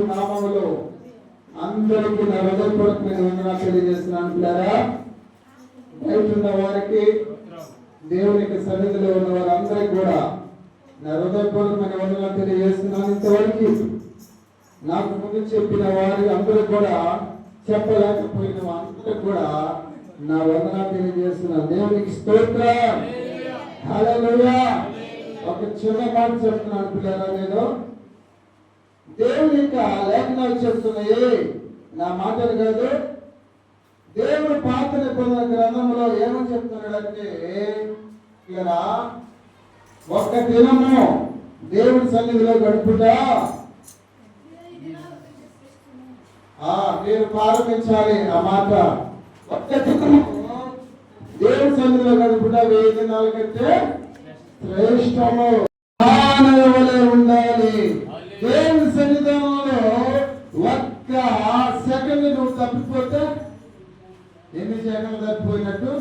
నామములో అందరికీ నా హృదయపూర్వకమైన వందనాలు తెలియజేస్తున్నాను. పిల్లరా, బయట ఉన్న వారికి, దేవునికి సన్నిధిలో ఉన్న వారందరికీ కూడా నా హృదయపూర్వకమైన వందనాలు తెలియజేస్తున్నాను. ఇంతవరకు నాకు ముందు చెప్పిన వారి అందరూ కూడా, చెప్పలేకపోయిన అందరూ కూడా నా వందనాలు తెలియజేస్తున్నాను. దేవునికి స్తోత్రం, హల్లెలూయా. ఒక చిన్న మాట చెప్తున్నాను పిల్లరా, నేను దేవుని యొక్క లేఖనాలు చెప్తున్నాయి, నా మాటలు కాదు. దేవుడు పాత నిబంధన గ్రంథంలో ఏమని చెప్తున్నాడంటే, ఇలా ఒక్క దినము దేవుని సన్నిధిలో గడుపుట మీరు ప్రారంభించాలి. ఆ మాట, ఒక్క దినము దేవుని సన్నిధిలో గడుపుట 1000 దినాల కంటే శ్రేష్టము ఉండాలి. దేవుని సన్నిధానంలో ఒక్క సెకండ్ నువ్వు తప్పిపోతే ఎన్ని సెకండ్లు తప్పిపోయినట్టు?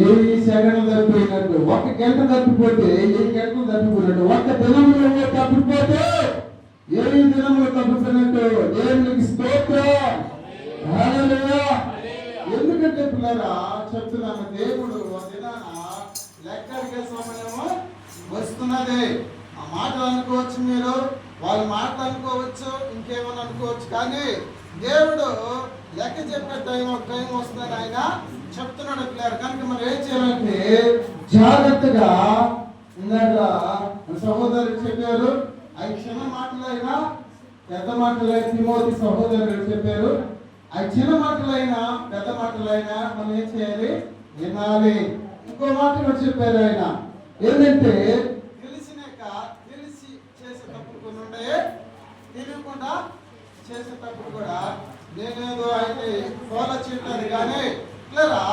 7 సెకండ్లు తప్పిపోయినట్టు. 1 గంట తప్పిపోతే 7 గంటలు తప్పిపోయినట్టు. 1 దినంలో తప్పిపోతే 7 దినములు తప్పిపోయినట్టు. దేవునికి స్తోత్రం, హల్లెలూయా. పిల్లరా చెప్తున్నాను, దేవుడు దినాన లెక్కడికే సమయము వస్తున్నది. ఆ మాటలు అనుకోవచ్చు మీరు, వాళ్ళ మాటలు అనుకోవచ్చు, ఇంకేమని అనుకోవచ్చు, కానీ దేవుడు లెక్క చెప్పే టైం వస్తుందని ఆయన చెప్తున్నాడు పిల్లలు. కనుక మనం ఏం చేయాలంటే జాగ్రత్తగా ఇందాక సహోదరులు చెప్పారు, అవి చిన్న మాటలైనా పెద్ద మాటలైనా తిమోతి సహోదరులు చెప్పారు, అవి చిన్న మాటలైనా పెద్ద మాటలైనా మనం ఏం చేయాలి, వినాలి. ఇంకో మాట కూడా చెప్పారు ఆయన, ఏంటంటే తెలిసి చేసే తప్పులు కొన్ని ఉన్నాయి, తెలియకుండా చేసే తప్పులు కూడా. నేనేదో అయితే ఫాలో చేయట్లేదు, కానీ పిల్లరా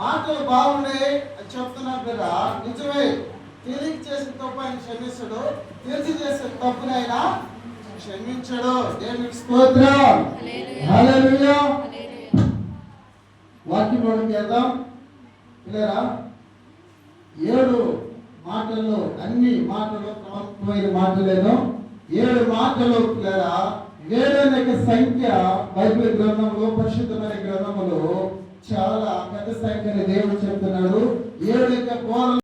మాటలు బాగున్నాయి అని చెప్తున్నారు పిల్లరా, నిజమే. తెలియక చేసే తప్పు ఆయన క్షమించడు, తెలిసి చేసే తప్పునైనా క్షమించడు. దేవునికి స్తోత్రం, హల్లెలూయా. వాక్యం మనం చేద్దాం పిల్లరా. 7 మాటల్లో అన్ని మాటలు క్రమమైన మాటలేను, 7 మాటలు పిల్లరా. 7 అనే సంఖ్య బైబిల్ గ్రంథంలో, పరిశుద్ధమైన గ్రంథంలో చాలా పెద్ద సంఖ్యని దేవుడు చెప్తున్నాడు. 7 యొక్క